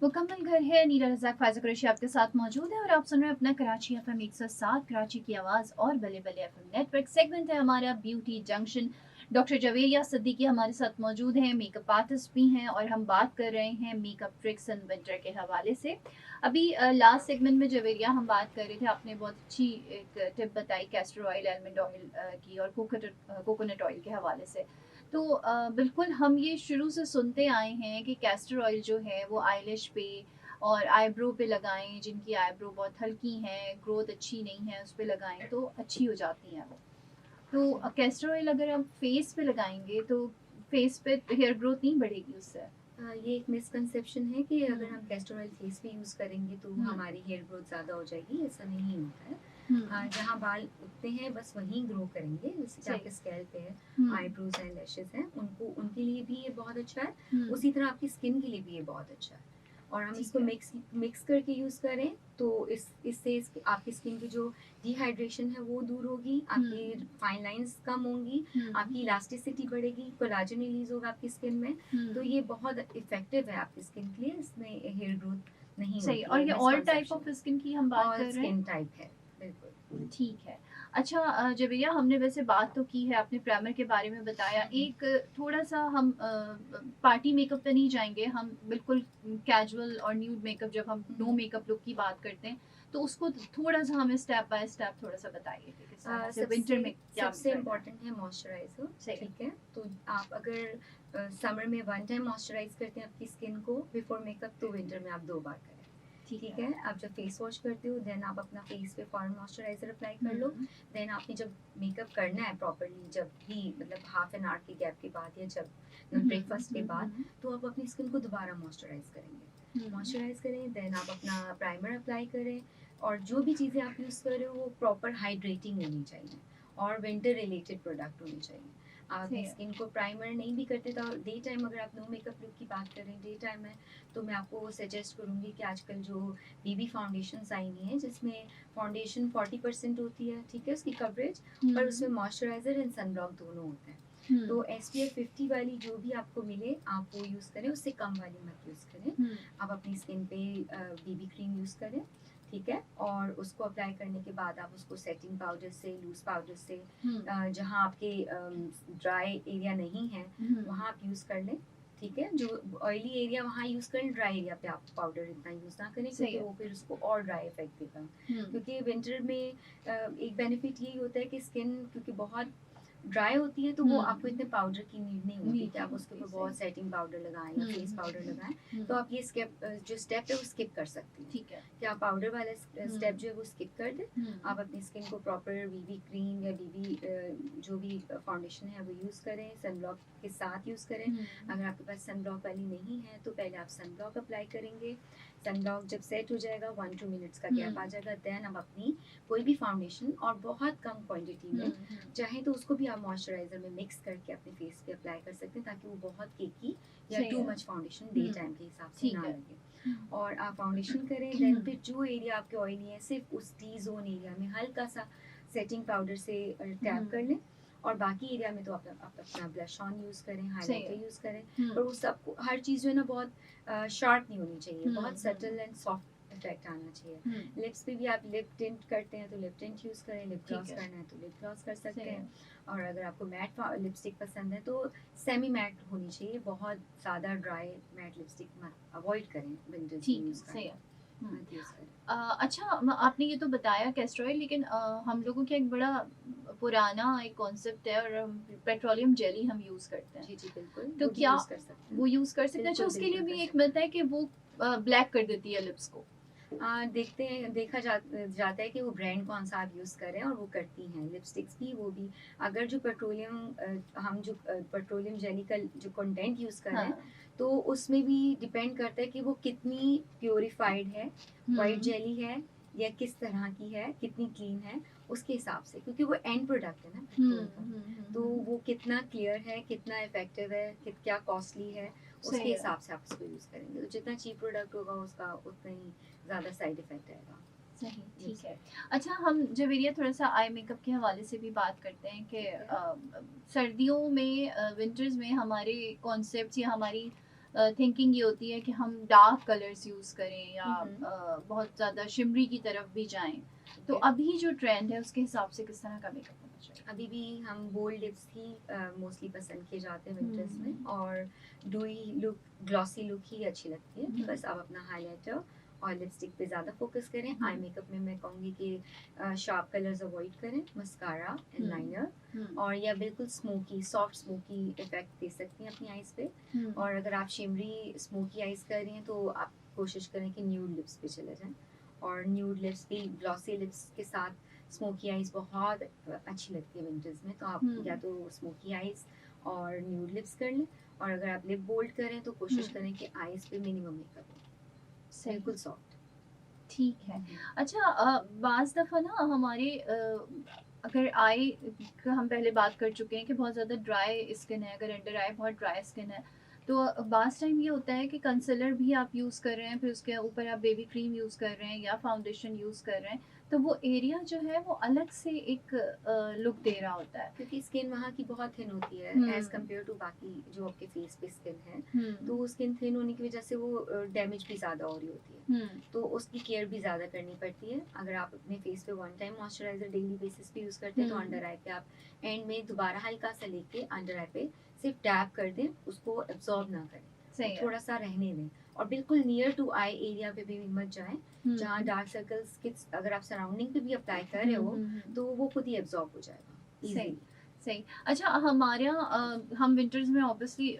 मुकम्मल घर है। नीला रज़ाक फ़ाज़िल कुरैशी आपके साथ मौजूद है और आप सुन रहे हैं अपना कराची एफ़एम 107 कराची की आवाज़ और बल्ले बल्ले एफ़एम नेटवर्क। सेगमेंट है हमारा beauty junction. Doctor Javeria Siddiqui हमारे साथ मौजूद हैं, मेकअप आर्टिस्ट भी हैं और हम बात कर रहे हैं मेकअप ट्रिक्स इन विंटर के हवाले से। अभी लास्ट सेगमेंट में जवेरिया हम बात कर रहे थे, आपने बहुत अच्छी एक टिप बताई कैस्टर ऑयल, आलमंड ऑयल की और कोकोनट ऑयल के हवाले से। तो बिल्कुल हम ये शुरू से सुनते आए हैं कि कैस्टर ऑयल जो है वो आईलैश पे और आईब्रो पे लगाएं, जिनकी आईब्रो बहुत हल्की हैं, ग्रोथ अच्छी नहीं है, उस पे लगाएं तो अच्छी हो जाती हैं वो। तो कैस्टर ऑयल अगर हम फेस पे लगाएंगे तो फेस पे हेयर ग्रोथ नहीं बढ़ेगी उससे। ये एक मिसकंसेप्शन है कि अगर हम्म। हम कैस्टर ऑयल फेस पे यूज़ करेंगे तो हम्म। हमारी हेयर ग्रोथ ज़्यादा हो जाएगी। ऐसा नहीं होता है। हम्म। जहाँ बाल उगते हैं बस वहीं ग्रो करेंगे, जैसे कि सही। आपके स्कैल्प है, हम्म। आईब्रोज हैं, लैशेस हैं, उनको उनके लिए भी ये बहुत अच्छा है। हम्म। उसी तरह आपकी स्किन के लिए भी ये बहुत अच्छा है। और हम ठीक इसको है। मिक्स मिक्स करके यूज़ करें तो आपकी स्किन की जो डिहाइड्रेशन है वो दूर होगी, आपकी हम्म। फाइन लाइंस कम होंगी, हम्म। आपकी इलास्टिसिटी बढ़ेगी, कोलाजन रिलीज होगा आपकी स्किन में। तो हम्म। ये बहुत इफेक्टिव है आपकी स्किन के लिए। इसमें हेयर ग्रोथ नहीं सही। होती और है, ये all type misconception of skin की हम बात और कर रहे हैं। स्किन टाइप है। बिल्कुल। ठीक है। अच्छा जबरिया, हमने वैसे बात तो की है, आपने प्राइमर के बारे में बताया। एक थोड़ा सा हम पार्टी मेकअप पे नहीं जाएंगे, हम बिल्कुल कैजुअल और न्यूड मेकअप, जब हम नो मेकअप लुक की बात करते हैं तो उसको थोड़ा सा हमें स्टेप बाय स्टेप थोड़ा सा बताइए कि किस तरह से विंटर सबसे में क्या सबसे करना है। इम्पोर्टेंट है मॉइस्चराइजर। सही है। ठीक है, तो आप अगर समर में वन टाइम मॉइस्चराइज करते हैं आपकी स्किन को बिफोर मेकअप, तो विंटर में आप 2 बार करें। ठीक ठीक है। है, आप जब फेस वॉश करते हो देन आप अपना फेस पे फॉरन मॉइस्चराइजर अप्लाई कर लो। हम्म। देन आपने जब मेकअप करना है प्रॉपरली, जब भी मतलब हाफ एन आवर के गैप के बाद या जब ब्रेकफास्ट के बाद, तो आप अपनी स्किन को दोबारा मॉइस्चराइज करेंगे। मॉइस्चराइज करें, देन आप अपना प्राइमर अप्लाई करें। और जो भी चीज़ें आप यूज़ कर रहे हो वो प्रॉपर हाइड्रेटिंग होनी चाहिए और विंटर रिलेटेड प्रोडक्ट होने चाहिए। आप सही अपनी है। स्किन को प्राइमर नहीं भी करते तो डे टाइम, अगर आप नो मेकअप लुक की बात करें डे टाइम में, तो मैं आपको सजेस्ट करूँगी कि आजकल जो बीबी फाउंडेशंस आई हुई हैं जिसमें फाउंडेशन 40% होती है, ठीक है, उसकी कवरेज, पर उसमें मॉइस्चराइजर एंड सनब्लॉक दोनों होते हैं। तो SPF 50 वाली जो भी आपको मिले आप वो यूज़ करें, उससे कम वाली मत यूज़ करें। आप अपनी स्किन पे बीबी क्रीम यूज़ करें, ठीक है, और उसको अप्लाई करने के बाद आप उसको सेटिंग पाउडर से, लूज पाउडर से, जहाँ आपके ड्राई एरिया नहीं है वहाँ आप यूज़ कर लें। ठीक है, जो ऑयली एरिया वहाँ यूज़ करें, ड्राई एरिया पे आप पाउडर इतना यूज़ ना करें सही क्योंकि है। वो फिर उसको और ड्राई इफेक्ट देगा। क्योंकि विंटर में एक बेनिफिट यही होता है कि स्किन क्योंकि बहुत ड्राई होती है तो वो आपको इतने पाउडर की नीड नहीं होती नीड कि नहीं आप उसके होती, ऊपर बहुत सही। सेटिंग पाउडर लगाएं या फेस पाउडर लगाएं। तो आप ये जो स्टेप है वो स्किप कर सकती हैं। ठीक है। कि आप पाउडर वाला स्टेप जो है वो स्किप कर दें। आप हम्म। अपनी स्किन को प्रॉपर बीबी क्रीम या बीबी जो भी फाउंडेशन है वो यूज़ करें, सनब्लॉक के साथ यूज़ करें। अगर आपके पास सनब्लॉक वाली नहीं है तो पहले आप सनब्लॉक अप्लाई करेंगे। सनब्लॉक जब सेट हो जाएगा, 1-2 मिनट्स का गैप आ जाएगा, देन आप अपनी कोई भी फाउंडेशन और बहुत कम क्वांटिटी में चाहे तो उसको भी आप मॉइस्चराइजर में मिक्स करके अपने फेस पे अप्लाई कर सकते हैं ताकि वो बहुत केकी या सही टू है। मच फाउंडेशन डे टाइम के हिसाब से ठीक ना है। लगे। और आप फाउंडेशन करें, देन फिर जो एरिया आपके ऑयली है सिर्फ उस टी जोन एरिया में हल्का सा सेटिंग पाउडर से टैप कर लें। और बाकी एरिया में तो आप अपना ब्लश ऑन यूज़ करें, सही हाइलाइटर है। यूज़ करें। पर वो सब हर चीज़ जो है ना बहुत शार्प नहीं होनी चाहिए, बहुत सटल एंड सॉफ्ट इफेक्ट आना चाहिए। लिप्स पे भी आप लिप टिंट करते हैं तो लिप टिंट यूज़ करें, लिप ठीक ग्लॉस है। करना है तो लिप ग्लॉस कर सही सकते है। हैं। और अगर आपको मैट लिपस्टिक पसंद है तो सेमी मैट होनी चाहिए, बहुत ज़्यादा ड्राई मैट लिपस्टिक मत अवॉइड करें विंटर्स में ठीक है। यूज़ सही करना, है। हम्म। मत यूज़ करें। अच्छा, आपने ये तो बताया कैस्टर ऑयल, लेकिन हम लोगों का एक बड़ा पुराना एक कॉन्सेप्ट है और पेट्रोलियम जेली हम यूज़ करते हैं। जी जी बिल्कुल, तो वो भी क्या यूज़ कर सकते हैं। वो यूज़ कर सकते हैं? अच्छा, बिल्कुल उसके लिए बिल्कुल कर भी एक सकते मिथ हैं। है कि वो ब्लैक कर देती है लिप्स को। देखते हैं, जाता है कि वो ब्रांड कौन सा आप यूज़ करें और वो करती हैं लिपस्टिक्स भी वो भी। अगर जो हम जो पेट्रोलियम जेली का जो कंटेंट यूज़ कर रहे हैं हाँ। तो उसमें भी डिपेंड करता है कि वो कितनी प्योरीफाइड है, वाइट हम्म। जेली है या किस तरह की है, कितनी क्लीन है, उसके हिसाब से, क्योंकि वो एंड प्रोडक्ट है ना पेट्रोल का। तो वो कितना क्लियर है, कितना इफेक्टिव है, क्या कॉस्टली है, उसके सही है। हिसाब से आप उसको यूज़ करेंगे। तो जितना चीप प्रोडक्ट होगा उसका उतना ही ज़्यादा साइड इफेक्ट आएगा सही। ठीक लिप्स है। पे। अच्छा, हम जब एरिया थोड़ा सा आई मेकअप के हवाले से भी बात करते हैं कि ठीक है। सर्दियों में विंटर्स में हमारे कॉन्सेप्ट्स या हमारी थिंकिंग ये होती है कि हम डार्क कलर्स यूज़ करें या बहुत ज़्यादा शिमरी की तरफ भी जाएं। तो Okay. अभी जो ट्रेंड है उसके हिसाब से किस तरह का मेकअप होना चाहिए? अभी भी हम बोल्ड लिप्स ही मोस्टली पसंद किए जाते हैं विंटर्स में, हम्म। और डूई लुक, ग्लॉसी लुक ही अच्छी लगती है। हम्म। बस आप अपना हाइलाइटर और लिपस्टिक पे ज़्यादा फोकस करें। आई मेकअप में मैं कहूँगी कि शार्प कलर्स अवॉइड करें, मस्कारा एंड लाइनर, और या बिल्कुल स्मोकी, सॉफ्ट स्मोकी इफेक्ट दे सकती हैं अपनी आईज पे। और अगर आप शिमरी स्मोकी आईज कर रही हैं तो आप कोशिश करें कि न्यूड लिप्स पे चले जाएं, और न्यूड लिप्स भी ग्लॉसी लिप्स के साथ स्मोकी आईज बहुत अच्छी लगती है विंटर्स में। तो आप या तो स्मोकी आईज और न्यूड लिप्स कर लें, और अगर आप लिप बोल्ड करें तो कोशिश करें कि आईज पे मिनिमम मेकअप हो, बिल्कुल सॉफ्ट। ठीक है। अच्छा, बाज़ दफ़ा ना हमारे अगर आई का हम पहले बात कर चुके हैं कि बहुत ज़्यादा ड्राई स्किन है, अगर अंडर आई बहुत ड्राई स्किन है, तो बाज़ टाइम ये होता है कि कंसीलर भी आप यूज़ कर रहे हैं, फिर उसके ऊपर आप बेबी क्रीम यूज़ कर रहे हैं या फाउंडेशन यूज़ कर रहे हैं, तो वो एरिया जो है वो अलग से एक लुक दे रहा होता है। क्योंकि स्किन वहाँ की बहुत थिन होती है एज कम्पेयर टू बाकी जो आपके फेस पे स्किन है, तो स्किन थिन होने की वजह से वो डैमेज भी ज़्यादा हो रही होती है, तो उसकी केयर भी ज़्यादा करनी पड़ती है। अगर आप अपने फेस पे one time moisturiser daily basis पे यूज़ करते हैं तो अंडर आई पे आप एंड में दोबारा हल्का सा लेके अंडर आई पे सिर्फ टैप कर दें, उसको एब्जॉर्ब ना करें, थोड़ा सा रहने दें, और बिल्कुल नियर टू आई एरिया पे भी मत जाएं जहाँ डार्क सर्कल्स के अगर आप सराउंडिंग पे भी अप्लाई कर रहे हो तो वो खुद ही एब्जॉर्ब हो जाएगा सही इजीली। सही। अच्छा, हमारे यहाँ हम विंटर्स में ऑब्वियसली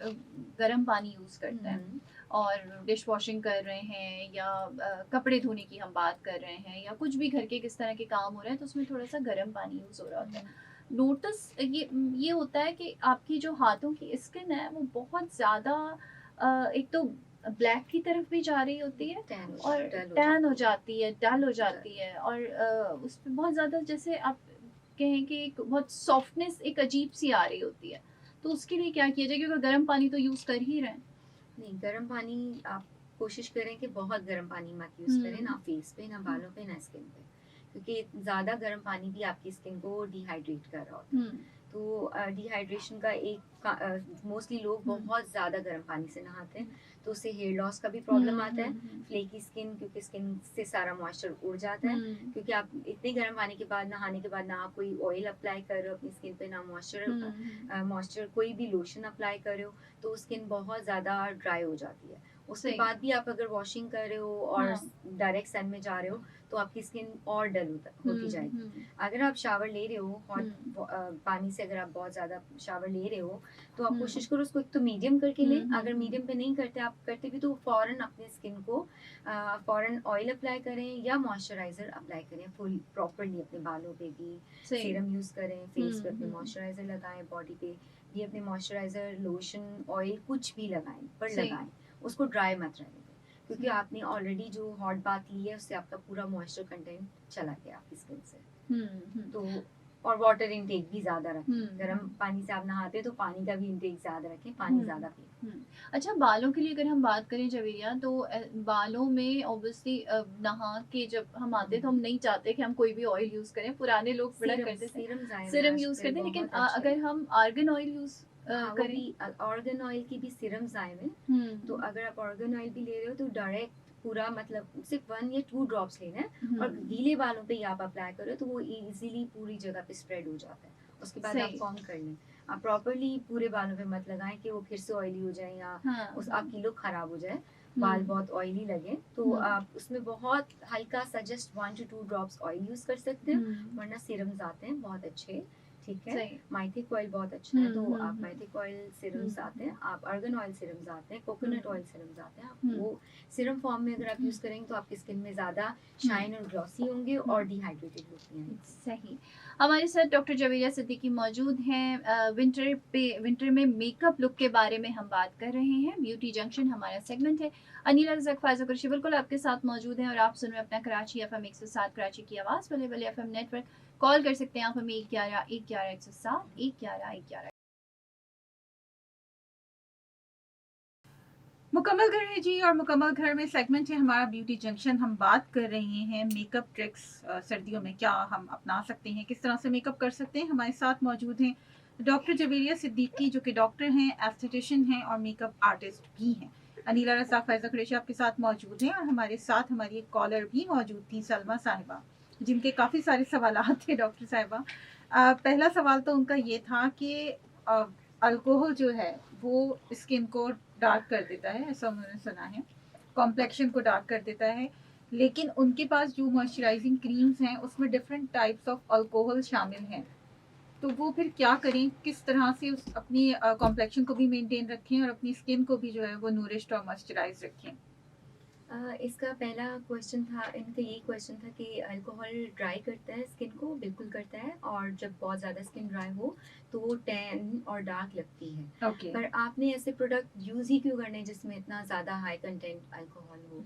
गर्म पानी यूज़ करते हैं और डिश वॉशिंग कर रहे हैं या कपड़े धोने की हम बात कर रहे हैं या कुछ भी घर के किस तरह के काम हो रहे हैं तो उसमें थोड़ा सा गर्म पानी यूज़ हो रहा होता है। नोटिस ये होता है कि आपकी जो हाथों की स्किन है वो बहुत ज़्यादा एक तो ब्लैक की तरफ भी जा रही होती है और टैन हो जाती है, डल हो जाती है, और उस पे बहुत ज़्यादा जैसे आप कहें कि एक बहुत सॉफ्टनेस एक अजीब सी आ रही होती है। तो उसके लिए क्या किया जाए, क्योंकि गर्म पानी तो यूज़ कर ही रहे हैं। नहीं, गर्म पानी आप कोशिश करें कि बहुत गर्म पानी मत यूज़ करें, ना फेस पे, ना बालों पे, ना स्किन पे, क्योंकि ज़्यादा गर्म पानी भी आपकी स्किन को डिहाइड्रेट कर रहा होता है। तो डिहाइड्रेशन का एक मोस्टली लोग बहुत ज़्यादा गर्म पानी से नहाते हैं तो उससे हेयर लॉस का भी प्रॉब्लम आता है, फ्लेकी स्किन, क्योंकि स्किन से सारा मॉइस्चर उड़ जाता है, क्योंकि आप इतने गर्म पानी के बाद नहाने के बाद ना आप कोई ऑयल अप्लाई कर रहे हो अपनी स्किन पे, ना मॉइस्चर कोई भी लोशन अप्लाई कर रहे हो, तो स्किन बहुत ज़्यादा ड्राई हो जाती है। उसके बाद भी आप अगर वॉशिंग कर रहे हो और डायरेक्ट सन में जा रहे हो तो आपकी स्किन और डल होती जाएगी। अगर आप शावर ले रहे हो हॉट पानी से, अगर आप बहुत ज़्यादा शावर ले रहे हो तो आप कोशिश करो उसको एक तो मीडियम करके लें। अगर मीडियम पे नहीं करते, आप करते भी, तो फ़ौरन अपने स्किन को फ़ौरन ऑयल अप्लाई करें या मॉइस्चराइज़र अप्लाई करें फुल प्रॉपरली अपने बालों पे भी, सीरम यूज़ करें, फेस पे अपने मॉइस्चराइज़र लगाएं, बॉडी पे भी अपने मॉइस्चराइज़र, लोशन, ऑयल कुछ भी लगाएं, पर लगाएं, उसको ड्राई मत रहने दें, क्योंकि आपने ऑलरेडी जो हॉट बाथ ली है उससे आपका पूरा मॉइस्चर कंटेंट चला गया आपकी स्किन से। तो और वाटर इनटेक भी ज़्यादा रखें, गर्म पानी से आप नहाते हैं तो पानी का भी इनटेक ज़्यादा रखें, पानी ज़्यादा पिए। अच्छा, बालों के लिए अगर हम बात करें जवेरिया, तो बालों में ऑब्वियसली नहा के जब हम आते तो हम नहीं चाहते कि हम कोई भी ऑयल यूज़ करें। पुराने लोग बड़ा करते थे, सीरम यूज़ करते, लेकिन अगर हम आर्गन ऑयल यूज़ करें, ऑर्गन ऑयल की भी सीरम्स आए हैं, तो अगर आप ऑर्गन ऑयल भी ले रहे हो तो डायरेक्ट पूरा, मतलब सिर्फ 1 या 2 ड्रॉप्स लेना है और गीले बालों पे ही आप अप्लाई करो तो वो इजीली पूरी जगह पे स्प्रेड हो जाता है। उसके बाद आप कॉम्ब कर लें, आप प्रॉपरली पूरे बालों पे मत लगाएं कि वो फिर से ऑयली हो जाए या आपकी लुक खराब हो जाए, बाल बहुत ऑयली लगे, तो आप उसमें बहुत हल्का सा just 1 to 2 drops oil use कर सकते हैं, वरना सीरम्स आते हैं बहुत अच्छे, ठीक है। माइथिक ऑयल बहुत अच्छा है, तो आप माइथिक ऑयल सीरम्स आते हैं, आप अर्गन ऑयल सीरम्स आते हैं, कोकोनट ऑयल सीरम्स आते हैं, आप वो सीरम फॉर्म में अगर आप यूज करेंगे तो आपकी स्किन में ज्यादा शाइन और ग्लॉसी होंगे और डिहाइड्रेटेड लुक नहीं आएगी। सही। हमारे साथ डॉक्टर जवेरिया सिद्दीकी मौजूद हैं। विंटर में मेकअप लुक के बारे में हम बात कर रहे हैं। ब्यूटी जंक्शन हमारा सेगमेंट है। अनिला रज़ाक फायज़ा कुरैशी बिल्कुल आपके साथ मौजूद हैं और आप सुन रहे हैं अपना कराची FM 107 कराची की आवाज़ बल्ले बल्ले FM नेटवर्क। कॉल कर सकते हैं आप हमें 11 111 107 11 11। मुकम्मल घर है जी, और मुकम्मल घर में सेगमेंट है हमारा ब्यूटी जंक्शन। हम बात कर रहे हैं मेकअप ट्रिक्स, सर्दियों में क्या हम अपना सकते हैं, किस तरह से मेकअप कर सकते हैं। हमारे साथ मौजूद हैं डॉक्टर जवेरिया सिद्दीकी, जो कि डॉक्टर हैं, एस्थेटिशियन हैं और मेकअप आर्टिस्ट भी हैं। अनीला रज़ाक फैज़ा कुरैशी आपके साथ मौजूद हैं और हमारे साथ हमारी एक कॉलर भी मौजूद थी, सलमा साहिबा, जिनके काफ़ी सारे सवालात थे डॉक्टर साहिबा। पहला सवाल तो उनका ये था कि अल्कोहल जो है वो स्किन को डार्क कर देता है, ऐसा उन्होंने सुना है, कॉम्प्लेक्शन को डार्क कर देता है, लेकिन उनके पास जो मॉइस्चराइजिंग क्रीम्स हैं उसमें डिफरेंट टाइप्स ऑफ अल्कोहल शामिल हैं। तो वो फिर क्या करें, किस तरह से उस अपनी कॉम्प्लेक्शन को भी मेंटेन रखें और अपनी स्किन को भी जो है वो नूरिश्ड और मॉइस्चराइज रखें? इसका पहला क्वेश्चन था, इनका ये क्वेश्चन था कि अल्कोहल ड्राई करता है स्किन को, बिल्कुल करता है, और जब बहुत ज़्यादा स्किन ड्राई हो तो वो टैन और डार्क लगती है। ओके। पर आपने ऐसे प्रोडक्ट यूज़ ही क्यों करने जिसमें इतना ज़्यादा हाई कंटेंट अल्कोहल हो?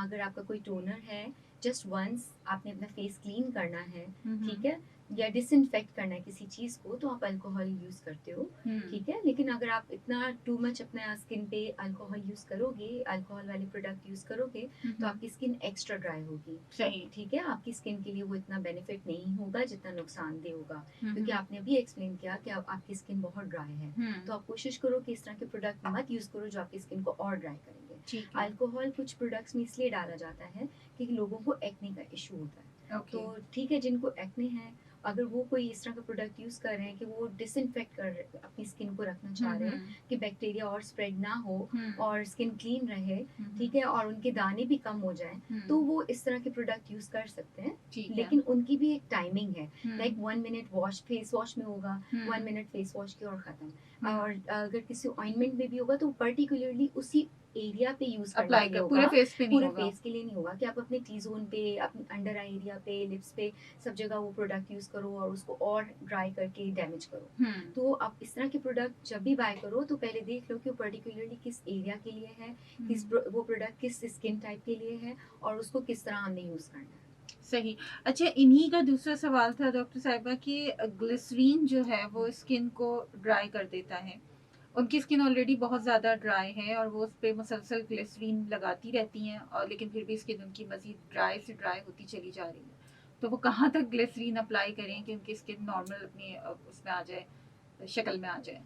अगर आपका कोई टोनर है, जस्ट वंस आपने अपना फेस क्लीन करना है, ठीक है, या डिसइंफेक्ट करना है किसी चीज़ को, तो आप अल्कोहल यूज़ करते हो, ठीक है। लेकिन अगर आप इतना टू मच अपना स्किन पे अल्कोहल यूज़ करोगे, अल्कोहल वाले प्रोडक्ट यूज़ करोगे, तो आपकी स्किन एक्स्ट्रा ड्राई होगी, सही। ठीक है। आपकी स्किन के लिए वो इतना बेनिफिट नहीं होगा जितना नुकसानदेह होगा, क्योंकि आपने अभी एक्सप्लेन किया कि आपकी स्किन बहुत ड्राई है। तो आप कोशिश करो कि इस तरह के प्रोडक्ट मत यूज़ करो जो आपकी स्किन को और ड्राई करेंगे। अल्कोहल कुछ प्रोडक्ट्स में इसलिए डाला जाता है कि लोगों को एक्ने का इशू होता है। तो ठीक है, जिनको एक्ने है, अगर वो कोई इस तरह का प्रोडक्ट यूज़ कर रहे हैं कि वो डिसइंफेक्ट कर अपनी स्किन को रखना चाह रहे हैं कि बैक्टीरिया और स्प्रेड ना हो और स्किन क्लीन रहे, ठीक है, और उनके दाने भी कम हो जाएं, तो वो इस तरह के प्रोडक्ट यूज़ कर सकते हैं। लेकिन उनकी भी एक टाइमिंग है, like 1 minute wash face wash में होगा, 1 मिनट फेस वॉश की और ख़त्म। और अगर किसी ऑइंटमेंट में भी होगा तो पर्टिकुलरली उसी एरिया पे यूज करना अप्लाई कर, पूरे फेस पे नहीं पूरे होगा। फेस के लिए नहीं होगा कि आप अपने टी जोन पे, अपने अंडर आई एरिया पे, लिप्स पे, सब जगह वो प्रोडक्ट यूज करो और उसको और ड्राई करके डैमेज करो। तो आप इस तरह के प्रोडक्ट जब भी बाय करो तो पहले देख लो कि वो पर्टिकुलरली किस एरिया के लिए है, वो प्रोडक्ट किस स्किन टाइप के लिए है और उसको किस तरह हमने यूज करना है। सही। अच्छा, इन्हीं का दूसरा सवाल था डॉक्टर साहिबा कि ग्लिसरीन जो है वो स्किन को ड्राई कर देता है। उनकी स्किन ऑलरेडी बहुत ज़्यादा ड्राई है और वो उस पर मुसलसल ग्लिसरीन लगाती रहती हैं, और लेकिन फिर भी स्किन उनकी मज़ीद ड्राई से ड्राई होती चली जा रही है। तो वो कहाँ तक ग्लिसरीन अप्लाई करें कि उनकी स्किन नॉर्मल अपनी उसमें आ जाए, शक्ल में आ जाए?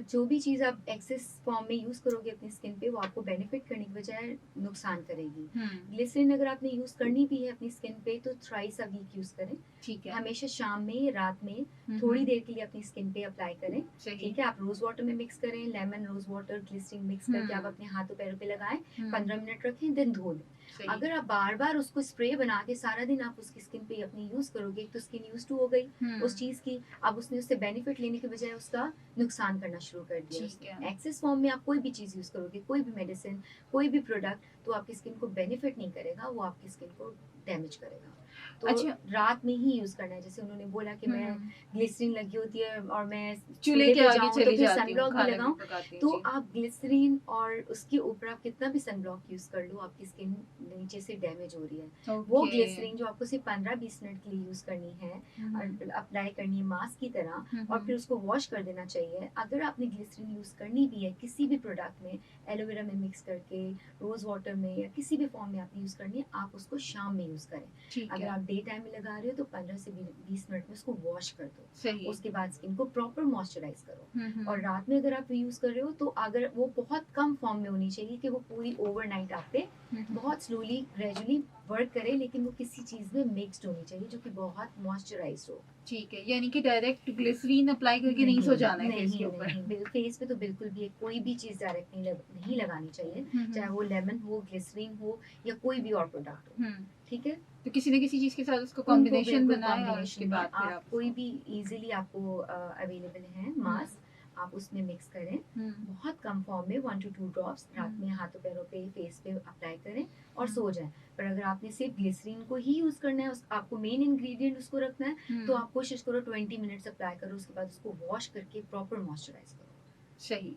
जो भी चीज़ आप एक्सेस फॉर्म में यूज़ करोगे अपनी स्किन पे, वो आपको बेनिफिट करने की बजाय नुकसान करेगी। ग्लिसरीन अगर आपने यूज़ करनी भी है अपनी स्किन पे तो थ्राइस अ वीक यूज़ करें, ठीक है। हमेशा शाम में, रात में थोड़ी देर के लिए अपनी स्किन पे अप्लाई करें, ठीक है। आप रोज वाटर में मिक्स करें, lemon rose water glycerin mix करके आप अपने हाथों पैरों पे लगाएं, 15 मिनट रखें, देन धो लें। अगर आप बार बार उसको स्प्रे बना के सारा दिन आप उसकी स्किन पे अपनी यूज करोगे तो स्किन यूज टू हो गई उस चीज की, अब उसने उससे बेनिफिट लेने के बजाय उसका नुकसान करना शुरू कर दिया। एक्सेस फॉर्म में आप कोई भी चीज यूज करोगे, कोई भी मेडिसिन, कोई भी प्रोडक्ट, तो आपकी स्किन को बेनिफिट नहीं करेगा, वो आपकी स्किन को डैमेज करेगा। तो अच्छा, रात में ही यूज करना है। जैसे उन्होंने बोला कि मैं ग्लिसरीन लगी होती है और मैं चूल्हे के आगे चली जाती हूँ, सनब्लॉक भी खाना लगाऊं, भी पकाती हूँ, तो जी। आप ग्लिसरीन और उसके ऊपर आप कितना भी सनब्लॉक यूज कर लो, आपकी स्किन नीचे से डैमेज हो रही है। वो ग्लिसरीन जो आपको सिर्फ 15-20 मिनट के लिए यूज करनी है और अप्लाई करनी है मास्क की तरह, और फिर उसको वॉश कर देना चाहिए। अगर आपने ग्लिसरीन यूज करनी भी है किसी भी प्रोडक्ट में, एलोवेरा में मिक्स करके, रोज वाटर में, या किसी भी फॉर्म में आपने यूज करनी है, आप उसको शाम में यूज करें। अगर आप डे टाइम में लगा रहे हो तो 15 से 20 मिनट में उसको वॉश कर दो, सही। उसके बाद स्किन को प्रॉपर मॉइस्चराइज करो। और रात में अगर आप यूज कर रहे हो तो अगर वो बहुत कम फॉर्म में होनी चाहिए कि वो पूरी ओवरनाइट आप पे बहुत स्लोली ग्रेजुअली वर्क करे, लेकिन वो किसी चीज में मिक्स्ड होनी चाहिए जो कि बहुत मॉइस्चराइज्ड हो। ठीक है, यानी कि डायरेक्ट ग्लिसरीन अप्लाई करके नहीं सो जाना है फेस के ऊपर। फेस पे तो बिल्कुल भी कोई भी चीज डायरेक्ट नहीं लगानी चाहिए, चाहे वो लेमन हो, ग्लिसरीन हो, या कोई भी और प्रोडक्ट हो, ठीक है। तो किसी न किसी चीज के साथ उसको कॉम्बिनेशन बनाएं और उसके बाद फिर आप कोई भी इजीली आपको अवेलेबल है मास्क, आप उसमें मिक्स करें बहुत कम फॉर्म में, 1 to 2 ड्रॉप्स रात में हाथों पैरों पे, फेस पे अप्लाई करें और सो जाएं। पर अगर आपने सिर्फ ग्लिसरीन को ही यूज करना है, आपको मेन इंग्रेडिएंट उसको रखना है, तो आप कोशिश करो 20 मिनट्स अप्लाई करो, उसके बाद उसको वॉश करके प्रॉपर मॉइस्चराइज करो। सही।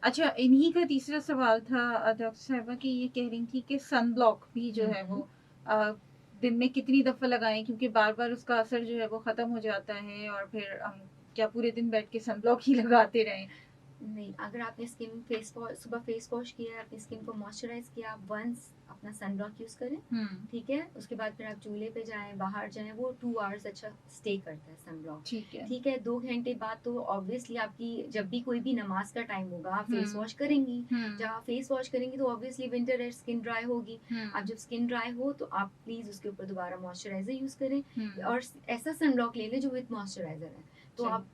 अच्छा, इन्हीं का तीसरा सवाल था डॉक्टर साहिबा की, ये कह रही थी कि सन ब्लॉक भी जो है वो दिन में कितनी दफ़ा लगाएं, क्योंकि बार बार उसका असर जो है वो ख़त्म हो जाता है और फिर हम क्या पूरे दिन बैठ के सन ब्लॉक ही लगाते रहें? नहीं, अगर आपने स्किन फेस वॉश सुबह फेस वॉश किया है, अपनी स्किन को मॉइस्चराइज किया, आप वंस अपना सनब्लॉक यूज करें, ठीक है। उसके बाद फिर आप चूल्हे पे जाएं, बाहर जाएं, वो 2 आवर्स अच्छा स्टे करता है सनब्लॉक, ठीक है। ठीक है। 2 घंटे बाद तो ऑब्वियसली आपकी जब भी कोई भी नमाज का टाइम होगा आप फेस वॉश करेंगी, जब आप फेस वॉश करेंगी तो ऑब्वियसली विंटर है, स्किन ड्राई होगी। अब जब स्किन ड्राई हो तो आप प्लीज उसके ऊपर दोबारा मॉइस्चराइजर यूज करें और ऐसा सनब्लॉक ले लें जो विद मॉइस्चराइजर है। तो सही। आप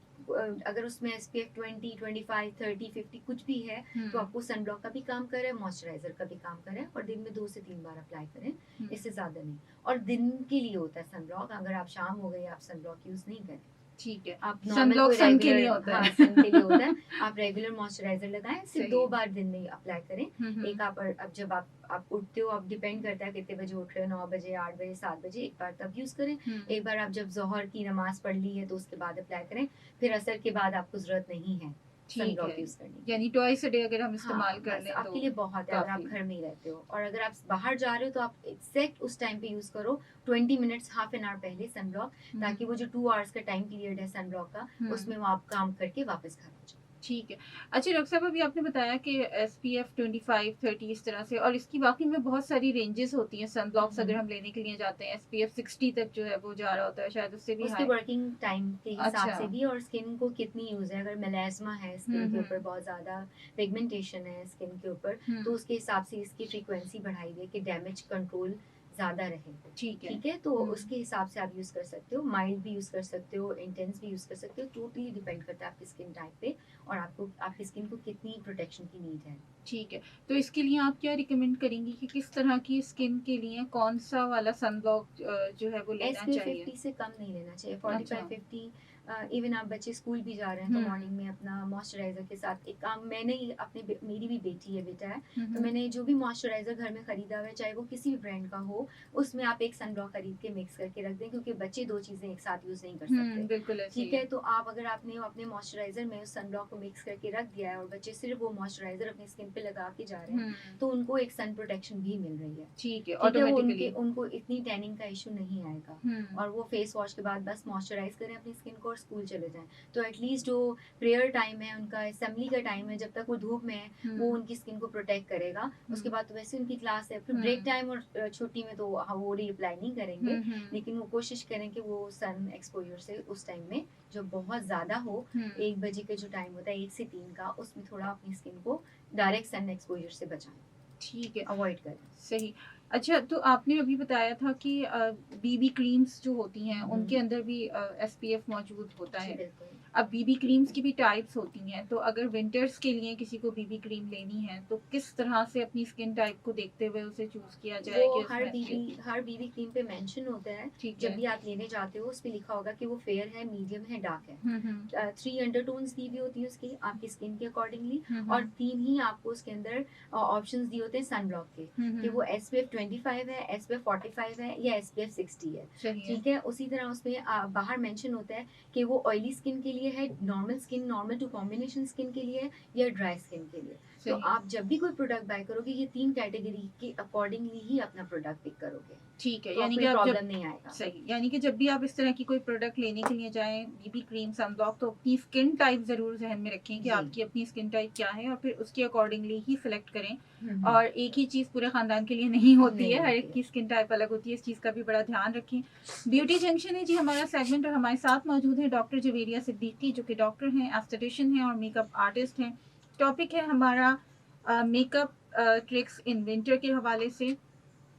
अगर उसमें SPF 20, 25, 30, 50 कुछ भी है तो आपको सनब्लॉक का भी काम करे, मॉइस्चराइजर का भी काम करे, और दिन में 2 से 3 बार अप्लाई करें, इससे ज्यादा नहीं। और दिन के लिए होता है सनब्लॉक, अगर आप शाम हो गई आप सनब्लॉक यूज नहीं करें, ठीक है। आप सनब्लॉक कोई सन के रेगुलर, लिए होता हाँ है। सन के लिए होता है। आप रेगुलर मॉइस्चराइजर लगाएं, सिर्फ सही। 2 बार दिन में अप्लाई करें। एक एक आप अब जब आप उठते हो, आप डिपेंड करता है कितने बजे उठ रहे हो, 9 बजे, 8 बजे, 7 बजे, एक बार तब यूज करें। एक बार आप जब जोहर की नमाज पढ़ ली है तो उसके बाद अप्लाई करें, फिर असर के बाद आपको जरूरत नहीं है ठीक सनब्लॉक है, यूज करने की। यानी ट्वाइस अ डे अगर हम हाँ, इस्तेमाल कर बस लें आपके तो लिए बहुत है अगर आप काफी। घर में ही रहते हो। और अगर आप बाहर जा रहे हो तो आप एग्जैक्ट उस टाइम पे यूज करो, 20 मिनट्स, हाफ एन आवर पहले सनब्लॉक, ताकि वो जो 2 आवर्स का टाइम पीरियड है सनब्लॉक का, उसमें वो आप काम करके वापस घर आ जाओ। ठीक है। अच्छा डॉक्टर साहब, अभी आपने बताया कि SPF 25, 30 इस तरह से, और इसकी वाकई में बहुत सारी रेंजेस होती हैं सनब्लॉक्स अगर हम लेने के लिए जाते हैं, SPF 60 तक जो है वो जा रहा होता है, शायद उससे भी उसके हाई। वर्किंग टाइम के हिसाब अच्छा। से भी, और स्किन को कितनी यूज है, अगर मेलास्मा है स्किन के ऊपर, बहुत ज्यादा पिगमेंटेशन है स्किन के ऊपर, तो उसके हिसाब से इसकी फ्रीक्वेंसी बढ़ाई हुई है कि डैमेज कंट्रोल ज्यादा रहे, ठीक है। ठीक है। तो उसके हिसाब से आप यूज कर सकते हो, माइल्ड भी यूज कर सकते हो, इंटेंस भी यूज कर सकते हो, टोटली डिपेंड करता है आपकी स्किन टाइप पे और आपको आपकी स्किन को कितनी प्रोटेक्शन की नीड है। ठीक है, तो इसके लिए आप क्या रिकमेंड करेंगी कि किस तरह की स्किन के लिए कौन सा वाला सनब्लॉक जो है वो लेना SPF चाहिए? 50 से कम नहीं लेना चाहिए, अच्छा। 45, 50। इवन आप बच्चे स्कूल भी जा रहे हैं तो मॉर्निंग में अपना मॉइस्चराइजर के साथ एक काम, मैंने ही अपने मेरी भी बेटी है, बेटा है, तो मैंने जो भी मॉइस्चराइजर घर में खरीदा हुआ है, चाहे वो किसी भी ब्रांड का हो, उसमें आप एक सनब्लॉक खरीद के मिक्स करके रख दें, क्योंकि बच्चे 2 चीजें एक साथ यूज नहीं कर सकते, बिल्कुल ऐसे ठीक है। तो आप अगर आपने अपने मॉइस्चराइजर में उस सनब्लॉक को मिक्स करके रख दिया है और बच्चे सिर्फ वो मॉइस्चराइजर अपनी स्किन पे लगा के जा रहे हैं, तो उनको एक सन प्रोटेक्शन भी मिल रही है, ठीक है, ठीक है। वो ऑटोमेटिकली। उनको इतनी टैनिंग का इशू नहीं आएगा, और वो फेस वॉश के बाद बस मॉइस्चराइज करें अपनी स्किन को और स्कूल चले जाएं। तो एटलीस्ट जो प्रेयर टाइम है उनका, असेंबली का टाइम है, जब तक वो धूप में है वो उनकी स्किन को प्रोटेक्ट करेगा। उसके बाद तो वैसे उनकी क्लास है, फिर ब्रेक टाइम और छुट्टी में तो वो रिअप्लाई नहीं करेंगे, लेकिन वो कोशिश करें कि वो सन एक्सपोजर से उस टाइम में जो बहुत ज्यादा हो, 1 बजे का जो टाइम होता है 1 से 3 का, उसमें थोड़ा अपनी स्किन को डायरेक्ट सन एक्सपोजर से बचाएं, ठीक है, अवॉइड करें। सही। अच्छा, तो आपने अभी बताया था कि BB क्रीम्स जो होती हैं उनके अंदर भी SPF मौजूद होता जी है। बिल्कुल। अब BB क्रीम्स की भी टाइप्स होती हैं, तो अगर विंटर्स के लिए किसी को BB क्रीम लेनी है तो किस तरह से अपनी स्किन टाइप को देखते हुए उसे चूज किया जाए वो कि उसमें हर बीबी क्रीम पे मेंशन होता है, ठीक जब है। भी आप लेने जाते हो उस पे लिखा होगा कि वो फेयर है, मीडियम है, डार्क है। 3 अंडरटोन्स दी हुई होती है उसकी आपकी स्किन के अकॉर्डिंगली, और 3 ही आपको उसके अंदर ऑप्शंस दिए होते हैं सनब्लॉक के, कि वो SPF 25 है, SPF 45 है या SPF 60 है, ठीक है। उसी तरह उसमें बाहर मेंशन होता है कि वो ऑयली स्किन के लिए है, normal skin, normal to combination skin के लिए है, या ड्राई स्किन के लिए। तो आप जब भी कोई प्रोडक्ट बाय करोगे ये 3 कैटेगरी के अकॉर्डिंगली ही अपना प्रोडक्ट पिक करोगे, ठीक है। तो यानी कि कोई आप प्रॉब्लम नहीं आएगा। सही, यानी कि जब भी आप इस तरह की कोई प्रोडक्ट लेने के लिए जाएं, BB क्रीम, सनब्लॉक, तो अपनी स्किन टाइप जरूर ध्यान में रखें कि आपकी अपनी स्किन टाइप क्या है और फिर उसके अकॉर्डिंगली ही सिलेक्ट करें। और एक ही चीज़ पूरे खानदान के लिए नहीं होती है, हर एक की स्किन टाइप अलग होती है, इस चीज़ का भी बड़ा ध्यान रखें। ब्यूटी जंक्शन है जी हमारा सेगमेंट, और हमारे साथ मौजूद है डॉक्टर जवेरिया सिद्दीकी, जो कि डॉक्टर हैं, एस्थेटिशियन हैं और मेकअप आर्टिस्ट हैं। टॉपिक है हमारा मेकअप ट्रिक्स इन विंटर के हवाले से,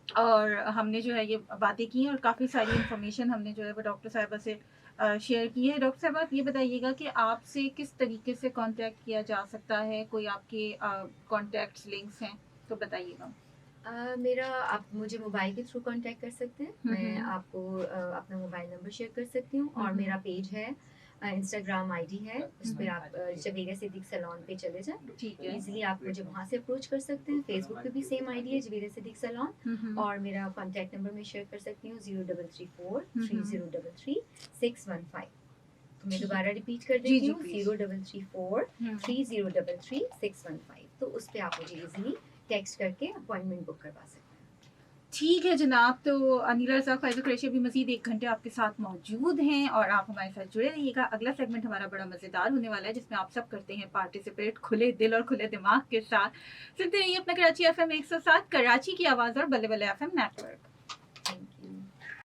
और हमने जो है ये बातें की हैं और काफ़ी सारी इन्फॉर्मेशन हमने जो है वो डॉक्टर साहिबा से शेयर की है। डॉक्टर साहब, आप ये बताइएगा कि आपसे किस तरीके से कांटेक्ट किया जा सकता है, कोई आपके कॉन्टैक्ट्स लिंक्स हैं तो बताइएगा। मेरा, आप मुझे मोबाइल के थ्रू कांटेक्ट कर सकते हैं, मैं आपको अपना मोबाइल नंबर शेयर कर सकती हूँ, और मेरा पेज है, इंस्टाग्राम आईडी है, उस पर आप जवेरिया सिद्दीक सैलून पे चले जाएं, ठीक है। इजीली आप मुझे वहाँ से अप्रोच कर सकते हैं। फेसबुक पे भी सेम आईडी है, जवेरिया सिद्दीक सैलून, और मेरा कॉन्टैक्ट नंबर मैं शेयर कर सकती हूँ 0334 3033 615। तो मैं दोबारा रिपीट कर देती हूँ, 0334 3033 615। तो उस पर आप मुझे इजीली टेक्स्ट करके अपॉइंटमेंट बुक करवा सकते हैं। ठीक है जनाब, तो अनिला रज़ाक फ़ाइज़ कुरैशी भी मज़ीद 1 घंटे आपके साथ मौजूद हैं और आप हमारे साथ जुड़े रहिएगा। अगला सेगमेंट हमारा बड़ा मज़ेदार होने वाला है, जिसमें आप सब करते हैं पार्टिसिपेट खुले दिल और खुले दिमाग के साथ। सुनते रहिए अपना कराची एफ़एम 107 कराची की आवाज़ और बल्ले बल्ले एफ़एम नेटवर्क।